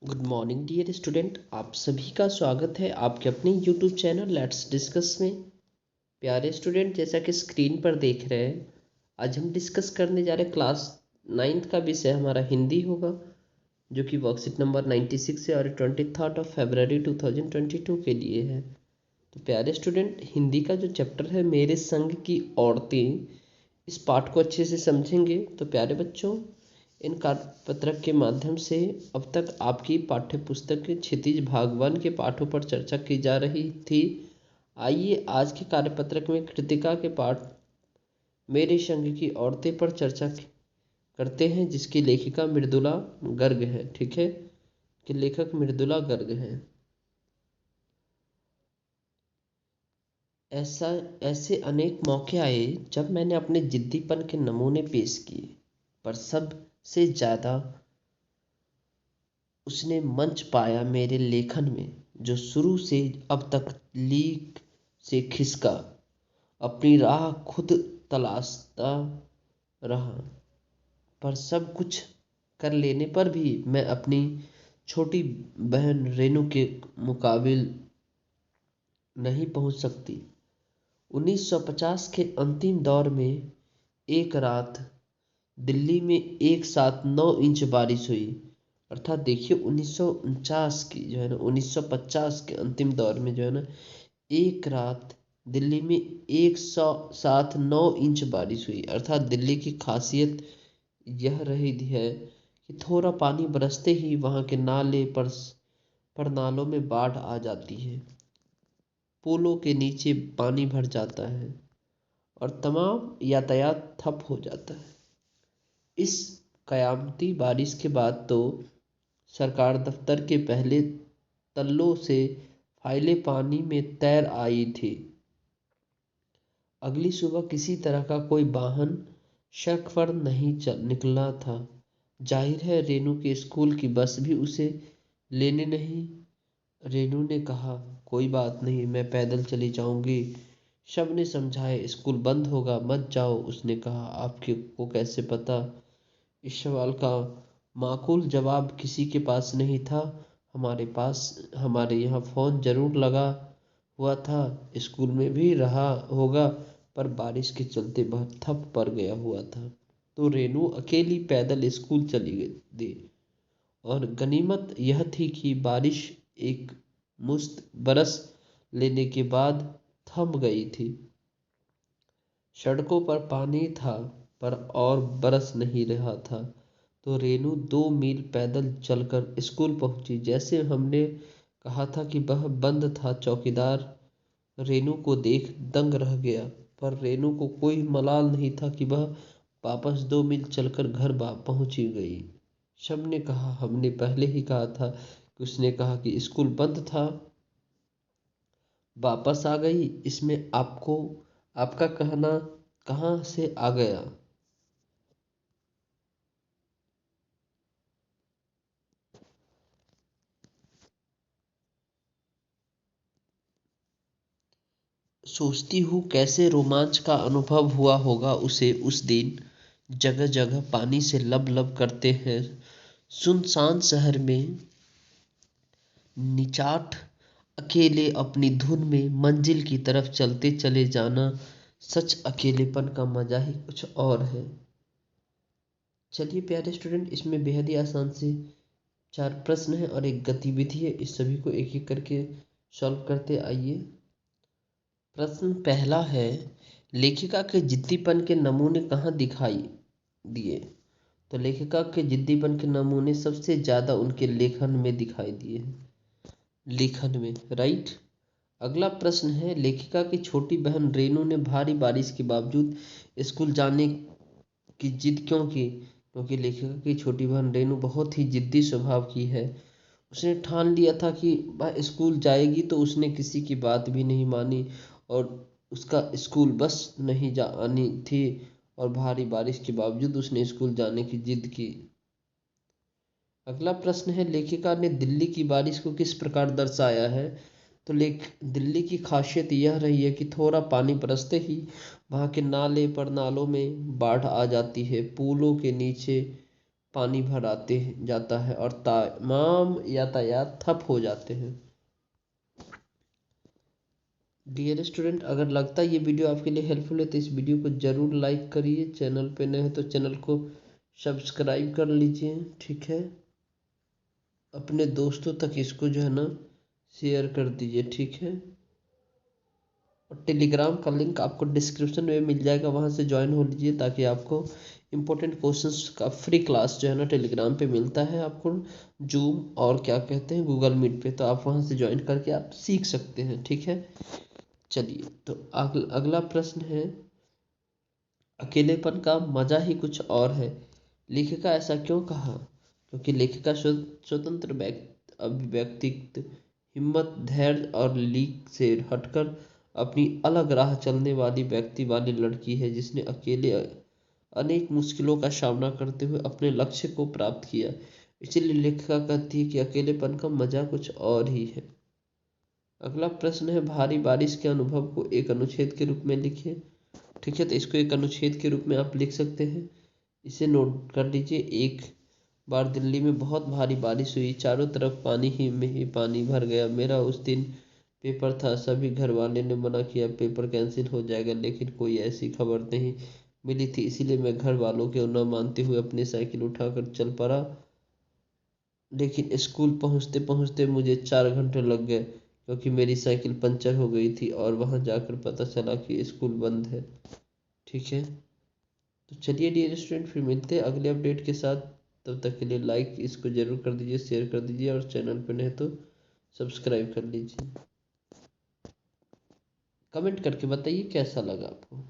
Good morning dear student. आप सभी का स्वागत है आपके अपने यूट्यूब चैनल लेट्स डिस्कस में। प्यारे स्टूडेंट, जैसा कि स्क्रीन पर देख रहे हैं, आज हम डिस्कस करने जा रहे हैं क्लास 9th का विषय हमारा हिंदी होगा, जो कि वर्कशीट नंबर 96 है और 23 फरवरी 2022 के लिए है। तो प्यारे स्टूडेंट, हिंदी का जो चैप्टर है मेरे संग की औरतें, इस पाठ को अच्छे से समझेंगे। तो प्यारे बच्चों, इन कार्यपत्रक के माध्यम से अब तक आपकी पाठ्य पुस्तक के क्षितिज भाग 1 के पाठों पर चर्चा की जा रही थी। आइए आज के कार्यपत्रक में कृतिका के पाठ मेरे संग की औरतें पर चर्चा करते हैं, जिसकी लेखिका मृदुला गर्ग है। ठीक है, कि लेखक मृदुला गर्ग है। ऐसा ऐसे अनेक मौके आए जब मैंने अपने जिद्दीपन के नमूने पेश किए, पर सबसे ज़्यादा उसने मंच पाया मेरे लेखन में, जो शुरू से अब तक लीक से खिसका अपनी राह खुद तलाशता रहा। पर सब कुछ कर लेने पर भी मैं अपनी छोटी बहन रेनू के मुकाबिल नहीं पहुंच सकती। 1950 के अंतिम दौर में एक रात दिल्ली में एक साथ 9 इंच बारिश हुई। अर्थात देखिए, 1949 की जो है ना, 1950 के अंतिम दौर में जो है ना, एक रात दिल्ली में एक सौ साथ 9 इंच बारिश हुई। अर्थात दिल्ली की खासियत यह रही है कि थोड़ा पानी बरसते ही वहाँ के नाले पर नालों में बाढ़ आ जाती है, पुलों के नीचे पानी भर जाता है और तमाम यातायात ठप हो जाता है। इस कयामती बारिश के बाद तो सरकार दफ्तर के पहले तल्लों से फाइलें पानी में तैर आई थी। अगली सुबह किसी तरह का कोई वाहन सड़क पर नहीं निकला था। जाहिर है रेनू के स्कूल की बस भी उसे लेने नहीं। रेनू ने कहा, कोई बात नहीं, मैं पैदल चली जाऊंगी। सब ने समझाया, स्कूल बंद होगा, मत जाओ। उसने कहा, आपके को कैसे पता? इस सवाल का माकूल जवाब किसी के पास नहीं था। हमारे यहाँ फ़ोन जरूर लगा हुआ था, स्कूल में भी रहा होगा, पर बारिश के चलते वह ठप पड़ गया हुआ था। तो रेनू अकेली पैदल स्कूल चली गई। और गनीमत यह थी कि बारिश एक मुश्त बरस लेने के बाद थम गई थी। सड़कों पर पानी था, पर और बरस नहीं रहा था। तो रेनू 2 मील पैदल चलकर स्कूल पहुंची। जैसे हमने कहा था कि वह बंद था, चौकीदार रेनू को देख दंग रह गया। पर रेनू को कोई मलाल नहीं था कि वह वापस 2 मील चलकर घर पहुंची गई। शब ने कहा, हमने पहले ही कहा था कि उसने कहा कि स्कूल बंद था, वापस आ गई। इसमें आपका कहना कहाँ से आ गया? सोचती हूँ कैसे रोमांच का अनुभव हुआ होगा उसे उस दिन। जगह जगह पानी से लब लब करते हैं सुनसान शहर में निचाट अकेले अपनी धुन में मंजिल की तरफ चलते चले जाना। सच अकेलेपन का मजा ही कुछ और है। चलिए प्यारे स्टूडेंट, इसमें बेहद ही आसान से 4 प्रश्न है और एक गतिविधि है। इस सभी को एक एक करके सॉल्व करते आइए। प्रश्न पहला है, लेखिका के जिद्दीपन के नमूने कहाँ दिखाई दिए? तो लेखिका के जिद्दीपन के नमूने सबसे ज्यादा उनके लेखन में दिखाई दिए हैं। लेखन में, राइट। अगला प्रश्न है, लेखिका की छोटी बहन रेनू ने भारी बारिश के बावजूद स्कूल जाने की जिद क्यों की? क्योंकि लेखिका की छोटी बहन रेनू बहुत ही जिद्दी स्वभाव की है। उसने ठान लिया था कि वह स्कूल जाएगी, तो उसने किसी की बात भी नहीं मानी और उसका स्कूल बस नहीं जानी थी, और भारी बारिश के बावजूद उसने स्कूल जाने की जिद की। अगला प्रश्न है, लेखिका ने दिल्ली की बारिश को किस प्रकार दर्शाया है? तो दिल्ली की खासियत यह रही है कि थोड़ा पानी बरसते ही वहाँ के नालों में बाढ़ आ जाती है, पुलों के नीचे पानी भर आते जाता है और तमाम यातायात ठप हो जाते हैं। डियर स्टूडेंट, अगर लगता है ये वीडियो आपके लिए हेल्पफुल है तो इस वीडियो को ज़रूर लाइक करिए। चैनल पे नए हैं तो चैनल को सब्सक्राइब कर लीजिए, ठीक है। अपने दोस्तों तक इसको जो है ना शेयर कर दीजिए, ठीक है। और टेलीग्राम का लिंक आपको डिस्क्रिप्शन में मिल जाएगा, वहाँ से ज्वाइन हो लीजिए ताकि आपको इम्पोर्टेंट क्वेश्चंस का फ्री क्लास जो है ना टेलीग्राम पे मिलता है आपको, जूम और क्या कहते हैं गूगल मीट पे। तो आप वहाँ से ज्वाइन करके आप सीख सकते हैं, ठीक है। चलिए, तो अगला प्रश्न है, अकेलेपन का मजा ही कुछ और है, लेखिका ऐसा क्यों कहा? क्योंकि लेखिका स्वतंत्र अभिव्यक्तित्व, हिम्मत, धैर्य और लीक से हटकर अपनी अलग राह चलने वाली व्यक्ति वाली लड़की है, जिसने अकेले अनेक मुश्किलों का सामना करते हुए अपने लक्ष्य को प्राप्त किया। इसीलिए लेखिका कहती है कि अकेलेपन का मजा कुछ और ही है। अगला प्रश्न है, भारी बारिश के अनुभव को एक अनुच्छेद के रूप में लिखिए। ठीक है, तो इसको एक अनुच्छेद के रूप में आप लिख सकते हैं। इसे नोट कर लीजिए। एक बार दिल्ली में बहुत भारी बारिश हुई, चारों तरफ पानी ही में ही पानी भर गया। मेरा उस दिन पेपर था, सभी घर वाले ने मना किया पेपर कैंसिल हो जाएगा, लेकिन कोई ऐसी खबर नहीं मिली थी, इसीलिए मैं घर वालों के न मानते हुए अपनी साइकिल उठाकर चल पड़ा। लेकिन स्कूल पहुंचते पहुंचते मुझे 4 घंटे लग गए, क्योंकि मेरी साइकिल पंचर हो गई थी और वहां जाकर पता चला कि स्कूल बंद है। ठीक है, तो चलिए डियर स्टूडेंट, फिर मिलते हैं अगले अपडेट के साथ। तब तक के लिए लाइक इसको जरूर कर दीजिए, शेयर कर दीजिए और चैनल पर नहीं तो सब्सक्राइब कर लीजिए। कमेंट करके बताइए कैसा लगा आपको।